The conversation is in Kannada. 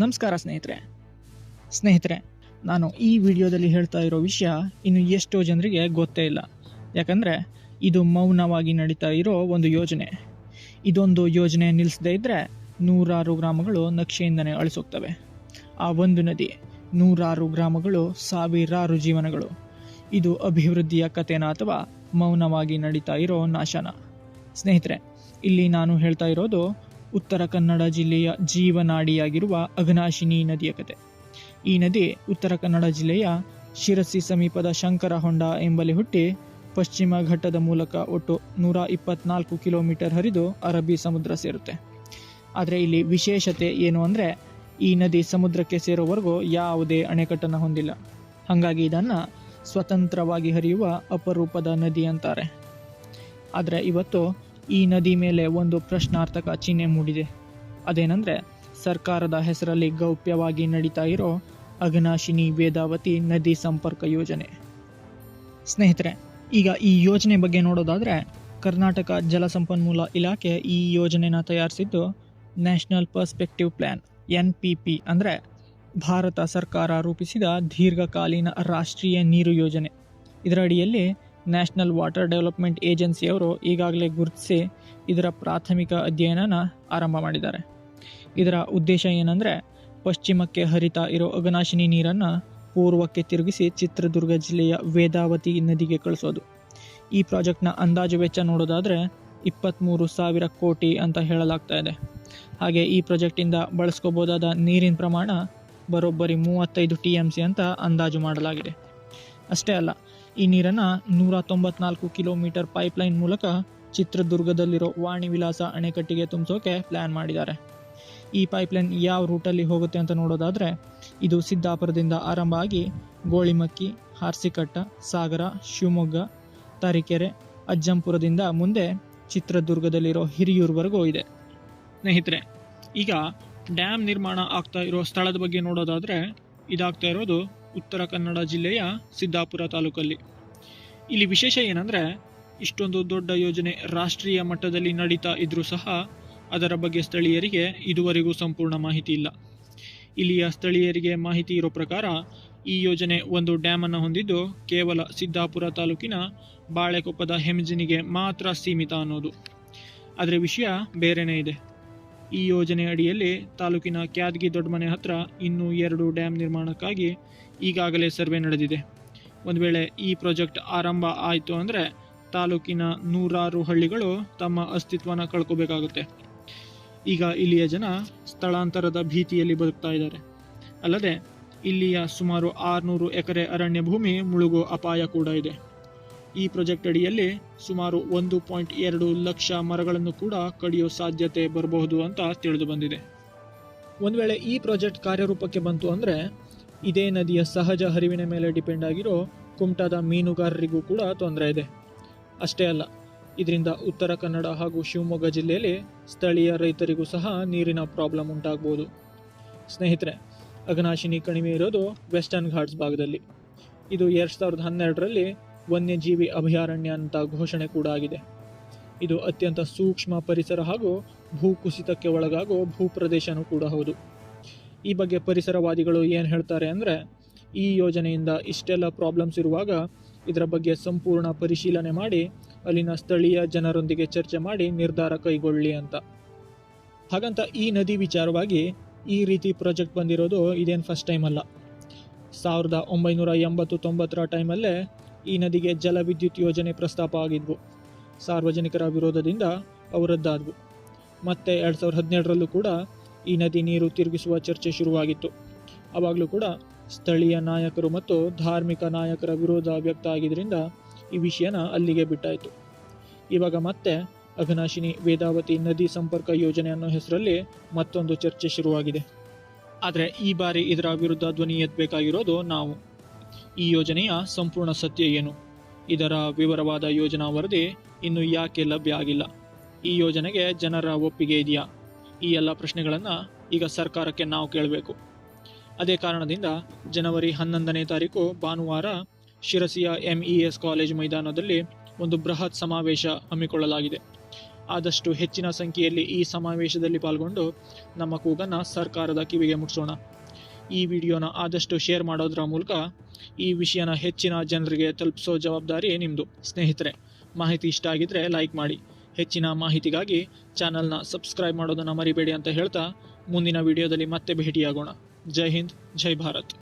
ನಮಸ್ಕಾರ ಸ್ನೇಹಿತರೆ ನಾನು ಈ ವಿಡಿಯೋದಲ್ಲಿ ಹೇಳ್ತಾ ಇರೋ ವಿಷಯ ಇನ್ನು ಎಷ್ಟೋ ಜನರಿಗೆ ಗೊತ್ತೇ ಇಲ್ಲ. ಯಾಕಂದರೆ ಇದು ಮೌನವಾಗಿ ನಡೀತಾ ಇರೋ ಒಂದು ಯೋಜನೆ. ಇದೊಂದು ಯೋಜನೆ ನಿಲ್ಲಿಸದೇ ಇದ್ದರೆ ನೂರಾರು ಗ್ರಾಮಗಳು ನಕ್ಷೆಯಿಂದನೇ ಅಳಿಸೋಗ್ತವೆ. ಆ ಒಂದು ನದಿ, ನೂರಾರು ಗ್ರಾಮಗಳು, ಸಾವಿರಾರು ಜೀವನಗಳು. ಇದು ಅಭಿವೃದ್ಧಿಯ ಕಥೆನ ಅಥವಾ ಮೌನವಾಗಿ ನಡೀತಾ ಇರೋ ನಾಶನ? ಸ್ನೇಹಿತರೆ, ಇಲ್ಲಿ ನಾನು ಹೇಳ್ತಾ ಇರೋದು ಉತ್ತರ ಕನ್ನಡ ಜಿಲ್ಲೆಯ ಜೀವನಾಡಿಯಾಗಿರುವ ಅಘನಾಶಿನಿ ನದಿಯ ಕತೆ. ಈ ನದಿ ಉತ್ತರ ಕನ್ನಡ ಜಿಲ್ಲೆಯ ಶಿರಸಿ ಸಮೀಪದ ಶಂಕರಹೊಂಡ ಎಂಬಲ್ಲಿ ಹುಟ್ಟಿ ಪಶ್ಚಿಮ ಘಟ್ಟದ ಮೂಲಕ ಒಟ್ಟು 124 ಕಿಲೋಮೀಟರ್ ಹರಿದು ಅರಬ್ಬಿ ಸಮುದ್ರ ಸೇರುತ್ತೆ. ಆದರೆ ಇಲ್ಲಿ ವಿಶೇಷತೆ ಏನು ಅಂದರೆ, ಈ ನದಿ ಸಮುದ್ರಕ್ಕೆ ಸೇರೋವರೆಗೂ ಯಾವುದೇ ಅಣೆಕಟ್ಟನ್ನು ಹೊಂದಿಲ್ಲ. ಹಾಗಾಗಿ ಇದನ್ನು ಸ್ವತಂತ್ರವಾಗಿ ಹರಿಯುವ ಅಪರೂಪದ ನದಿ ಅಂತಾರೆ. ಆದರೆ ಇವತ್ತು ಈ ನದಿ ಮೇಲೆ ಒಂದು ಪ್ರಶ್ನಾರ್ಥಕ ಚಿಹ್ನೆ ಮೂಡಿದೆ. ಅದೇನೆಂದರೆ, ಸರ್ಕಾರದ ಹೆಸರಲ್ಲಿ ಗೌಪ್ಯವಾಗಿ ನಡೀತಾ ಇರೋ ಅಘನಾಶಿನಿ ವೇದಾವತಿ ನದಿ ಸಂಪರ್ಕ ಯೋಜನೆ. ಸ್ನೇಹಿತರೆ, ಈಗ ಈ ಯೋಜನೆ ಬಗ್ಗೆ ನೋಡೋದಾದರೆ, ಕರ್ನಾಟಕ ಜಲಸಂಪನ್ಮೂಲ ಇಲಾಖೆ ಈ ಯೋಜನೆನ ತಯಾರಿಸಿದ್ದು ನ್ಯಾಷನಲ್ ಪರ್ಸ್ಪೆಕ್ಟಿವ್ ಪ್ಲ್ಯಾನ್ NPP ಅಂದರೆ ಭಾರತ ಸರ್ಕಾರ ರೂಪಿಸಿದ ದೀರ್ಘಕಾಲೀನ ರಾಷ್ಟ್ರೀಯ ನೀರು ಯೋಜನೆ. ಇದರ ಅಡಿಯಲ್ಲಿ ನ್ಯಾಷನಲ್ ವಾಟರ್ ಡೆವಲಪ್ಮೆಂಟ್ ಏಜೆನ್ಸಿಯವರು ಈಗಾಗಲೇ ಗುರುತಿಸಿ ಇದರ ಪ್ರಾಥಮಿಕ ಅಧ್ಯಯನನ ಆರಂಭ ಮಾಡಿದ್ದಾರೆ. ಇದರ ಉದ್ದೇಶ ಏನಂದರೆ, ಪಶ್ಚಿಮಕ್ಕೆ ಹರಿತಾ ಇರೋ ಅಘನಾಶಿನಿ ನೀರನ್ನು ಪೂರ್ವಕ್ಕೆ ತಿರುಗಿಸಿ ಚಿತ್ರದುರ್ಗ ಜಿಲ್ಲೆಯ ವೇದಾವತಿ ನದಿಗೆ ಕಳಿಸೋದು. ಈ ಪ್ರಾಜೆಕ್ಟ್ನ ಅಂದಾಜು ವೆಚ್ಚ ನೋಡೋದಾದರೆ 23,000 ಕೋಟಿ ಅಂತ ಹೇಳಲಾಗ್ತಾ ಇದೆ. ಹಾಗೆ ಈ ಪ್ರಾಜೆಕ್ಟಿಂದ ಬಳಸ್ಕೋಬೋದಾದ ನೀರಿನ ಪ್ರಮಾಣ ಬರೋಬ್ಬರಿ 35 TMC ಅಂತ ಅಂದಾಜು ಮಾಡಲಾಗಿದೆ. ಅಷ್ಟೇ ಅಲ್ಲ, ಈ ನೀರನ್ನು 194 ಕಿಲೋಮೀಟರ್ ಪೈಪ್ಲೈನ್ ಮೂಲಕ ಚಿತ್ರದುರ್ಗದಲ್ಲಿರೋ ವಾಣಿ ವಿಲಾಸ ಅಣೆಕಟ್ಟಿಗೆ ತುಂಬಿಸೋಕೆ ಪ್ಲ್ಯಾನ್ ಮಾಡಿದ್ದಾರೆ. ಈ ಪೈಪ್ಲೈನ್ ಯಾವ ರೂಟಲ್ಲಿ ಹೋಗುತ್ತೆ ಅಂತ ನೋಡೋದಾದರೆ, ಇದು ಸಿದ್ದಾಪುರದಿಂದ ಆರಂಭ ಆಗಿ ಗೋಳಿಮಕ್ಕಿ, ಹಾರ್ಸಿಕಟ್ಟ, ಸಾಗರ, ಶಿವಮೊಗ್ಗ, ತರೀಕೆರೆ, ಅಜ್ಜಂಪುರದಿಂದ ಮುಂದೆ ಚಿತ್ರದುರ್ಗದಲ್ಲಿರೋ ಹಿರಿಯೂರ್ವರೆಗೂ ಇದೆ. ಸ್ನೇಹಿತರೆ, ಈಗ ಡ್ಯಾಮ್ ನಿರ್ಮಾಣ ಆಗ್ತಾ ಇರೋ ಸ್ಥಳದ ಬಗ್ಗೆ ನೋಡೋದಾದರೆ, ಇದಾಗ್ತಾ ಇರೋದು ಉತ್ತರ ಕನ್ನಡ ಜಿಲ್ಲೆಯ ಸಿದ್ದಾಪುರ ತಾಲೂಕಲ್ಲಿ. ಇಲ್ಲಿ ವಿಶೇಷ ಏನಂದರೆ, ಇಷ್ಟೊಂದು ದೊಡ್ಡ ಯೋಜನೆ ರಾಷ್ಟ್ರೀಯ ಮಟ್ಟದಲ್ಲಿ ನಡೀತಾ ಇದ್ರೂ ಸಹ ಅದರ ಬಗ್ಗೆ ಸ್ಥಳೀಯರಿಗೆ ಇದುವರೆಗೂ ಸಂಪೂರ್ಣ ಮಾಹಿತಿ ಇಲ್ಲ. ಇಲ್ಲಿಯ ಸ್ಥಳೀಯರಿಗೆ ಮಾಹಿತಿ ಇರೋ ಪ್ರಕಾರ ಈ ಯೋಜನೆ ಒಂದು ಡ್ಯಾಮನ್ನು ಹೊಂದಿದ್ದು ಕೇವಲ ಸಿದ್ದಾಪುರ ತಾಲೂಕಿನ ಬಾಳೆಕೊಪ್ಪದ ಹೆಮ್ಜಿನಿಗೆ ಮಾತ್ರ ಸೀಮಿತ ಅನ್ನೋದು. ಆದರೆ ವಿಷಯ ಬೇರೆನೇ ಇದೆ. ಈ ಯೋಜನೆ ಅಡಿಯಲ್ಲಿ ತಾಲೂಕಿನ ಕ್ಯಾದಗಿ ದೊಡ್ಡಮನೆ ಹತ್ರ ಇನ್ನೂ 2 ಡ್ಯಾಮ್ ನಿರ್ಮಾಣಕ್ಕಾಗಿ ಈಗಾಗಲೇ ಸರ್ವೆ ನಡೆದಿದೆ. ಒಂದು ವೇಳೆ ಈ ಪ್ರಾಜೆಕ್ಟ್ ಆರಂಭ ಆಯಿತು ಅಂದರೆ ತಾಲೂಕಿನ ನೂರಾರು ಹಳ್ಳಿಗಳು ತಮ್ಮ ಅಸ್ತಿತ್ವನ ಕಳ್ಕೋಬೇಕಾಗುತ್ತೆ. ಈಗ ಇಲ್ಲಿಯ ಜನ ಸ್ಥಳಾಂತರದ ಭೀತಿಯಲ್ಲಿ ಬದುಕ್ತಾ ಇದ್ದಾರೆ. ಅಲ್ಲದೆ ಇಲ್ಲಿಯ ಸುಮಾರು 600 ಎಕರೆ ಅರಣ್ಯ ಭೂಮಿ ಮುಳುಗೋ ಅಪಾಯ ಕೂಡ ಇದೆ. ಈ ಪ್ರಾಜೆಕ್ಟ್ ಅಡಿಯಲ್ಲಿ ಸುಮಾರು 1.2 ಲಕ್ಷ ಮರಗಳನ್ನು ಕೂಡ ಕಡಿಯೋ ಸಾಧ್ಯತೆ ಬರಬಹುದು ಅಂತ ತಿಳಿದು ಬಂದಿದೆ. ಒಂದು ವೇಳೆ ಈ ಪ್ರಾಜೆಕ್ಟ್ ಕಾರ್ಯರೂಪಕ್ಕೆ ಬಂತು ಅಂದರೆ ಇದೇ ನದಿಯ ಸಹಜ ಹರಿವಿನ ಮೇಲೆ ಡಿಪೆಂಡ್ ಆಗಿರೋ ಕುಮಟಾದ ಮೀನುಗಾರರಿಗೂ ಕೂಡ ತೊಂದರೆ ಇದೆ. ಅಷ್ಟೇ ಅಲ್ಲ, ಇದರಿಂದ ಉತ್ತರ ಕನ್ನಡ ಹಾಗೂ ಶಿವಮೊಗ್ಗ ಜಿಲ್ಲೆಯಲ್ಲಿ ಸ್ಥಳೀಯ ರೈತರಿಗೂ ಸಹ ನೀರಿನ ಪ್ರಾಬ್ಲಮ್ ಉಂಟಾಗ್ಬೋದು. ಸ್ನೇಹಿತರೆ, ಅಘನಾಶಿನಿ ಕಣಿವೆ ಇರೋದು ವೆಸ್ಟರ್ನ್ ಘಾಟ್ಸ್ ಭಾಗದಲ್ಲಿ. ಇದು 2012ರಲ್ಲಿ ವನ್ಯಜೀವಿ ಅಭಯಾರಣ್ಯ ಅಂತ ಘೋಷಣೆ ಕೂಡ ಆಗಿದೆ. ಇದು ಅತ್ಯಂತ ಸೂಕ್ಷ್ಮ ಪರಿಸರ ಹಾಗೂ ಭೂಕುಸಿತಕ್ಕೆ ಒಳಗಾಗೋ ಭೂಪ್ರದೇಶನೂ ಕೂಡ ಹೌದು. ಈ ಬಗ್ಗೆ ಪರಿಸರವಾದಿಗಳು ಏನು ಹೇಳ್ತಾರೆ ಅಂದರೆ, ಈ ಯೋಜನೆಯಿಂದ ಇಷ್ಟೆಲ್ಲ ಪ್ರಾಬ್ಲಮ್ಸ್ ಇರುವಾಗ ಇದರ ಬಗ್ಗೆ ಸಂಪೂರ್ಣ ಪರಿಶೀಲನೆ ಮಾಡಿ ಅಲ್ಲಿನ ಸ್ಥಳೀಯ ಜನರೊಂದಿಗೆ ಚರ್ಚೆ ಮಾಡಿ ನಿರ್ಧಾರ ಕೈಗೊಳ್ಳಿ ಅಂತ. ಹಾಗಂತ ಈ ನದಿ ವಿಚಾರವಾಗಿ ಈ ರೀತಿ ಪ್ರಾಜೆಕ್ಟ್ ಬಂದಿರೋದು ಇದೇನು ಫಸ್ಟ್ ಟೈಮ್ ಅಲ್ಲ. 1980-90ರ ಟೈಮಲ್ಲೇ ಈ ನದಿಗೆ ಜಲವಿದ್ಯುತ್ ಯೋಜನೆ ಪ್ರಸ್ತಾಪ ಆಗಿದ್ವು. ಸಾರ್ವಜನಿಕರ ವಿರೋಧದಿಂದ ಅವು ರದ್ದಾದವು. ಮತ್ತೆ 2017ರಲ್ಲೂ ಕೂಡ ಈ ನದಿ ನೀರು ತಿರುಗಿಸುವ ಚರ್ಚೆ ಶುರುವಾಗಿತ್ತು. ಆವಾಗಲೂ ಕೂಡ ಸ್ಥಳೀಯ ನಾಯಕರು ಮತ್ತು ಧಾರ್ಮಿಕ ನಾಯಕರ ವಿರೋಧ ವ್ಯಕ್ತ ಆಗಿದ್ದರಿಂದ ಈ ವಿಷಯನ ಅಲ್ಲಿಗೆ ಬಿಟ್ಟಾಯಿತು. ಇವಾಗ ಮತ್ತೆ ಅಘನಾಶಿನಿ ವೇದಾವತಿ ನದಿ ಸಂಪರ್ಕ ಯೋಜನೆ ಅನ್ನೋ ಹೆಸರಲ್ಲಿ ಮತ್ತೊಂದು ಚರ್ಚೆ ಶುರುವಾಗಿದೆ. ಆದರೆ ಈ ಬಾರಿ ಇದರ ವಿರುದ್ಧ ಧ್ವನಿ ಎತ್ತಬೇಕಾಗಿರೋದು ನಾವು. ಈ ಯೋಜನೆಯ ಸಂಪೂರ್ಣ ಸತ್ಯ ಏನು? ಇದರ ವಿವರವಾದ ಯೋಜನಾ ವರದಿ ಇನ್ನು ಯಾಕೆ ಲಭ್ಯ ಆಗಿಲ್ಲ? ಈ ಯೋಜನೆಗೆ ಜನರ ಒಪ್ಪಿಗೆ ಇದೆಯಾ? ಈ ಎಲ್ಲ ಪ್ರಶ್ನೆಗಳನ್ನು ಈಗ ಸರ್ಕಾರಕ್ಕೆ ನಾವು ಕೇಳಬೇಕು. ಅದೇ ಕಾರಣದಿಂದ ಜನವರಿ 11ನೇ ತಾರೀಕು ಭಾನುವಾರ ಶಿರಸಿಯ MES ಕಾಲೇಜ್ ಮೈದಾನದಲ್ಲಿ ಒಂದು ಬೃಹತ್ ಸಮಾವೇಶ ಹಮ್ಮಿಕೊಳ್ಳಲಾಗಿದೆ. ಆದಷ್ಟು ಹೆಚ್ಚಿನ ಸಂಖ್ಯೆಯಲ್ಲಿ ಈ ಸಮಾವೇಶದಲ್ಲಿ ಪಾಲ್ಗೊಂಡು ನಮ್ಮ ಕೂಗನ್ನು ಸರ್ಕಾರದ ಕಿವಿಗೆ ಮುಟ್ಟಿಸೋಣ. ಈ ವಿಡಿಯೋನ ಆದಷ್ಟು ಶೇರ್ ಮಾಡೋದ್ರ ಮೂಲಕ ಈ ವಿಷಯನ ಹೆಚ್ಚಿನ ಜನರಿಗೆ ತಲುಪಿಸೋ ಜವಾಬ್ದಾರಿ ನಿಮ್ಮದು. ಸ್ನೇಹಿತರೆ, ಮಾಹಿತಿ ಇಷ್ಟ ಆಗಿದ್ರೆ ಲೈಕ್ ಮಾಡಿ. ಹೆಚ್ಚಿನ ಮಾಹಿತಿಗಾಗಿ ಚಾನಲ್ನ ಸಬ್ಸ್ಕ್ರೈಬ್ ಮಾಡೋದನ್ನು ಮರಿಬೇಡಿ ಅಂತ ಹೇಳ್ತಾ ಮುಂದಿನ ವಿಡಿಯೋದಲ್ಲಿ ಮತ್ತೆ ಭೇಟಿಯಾಗೋಣ. ಜೈ ಹಿಂದ್, ಜೈ ಭಾರತ್.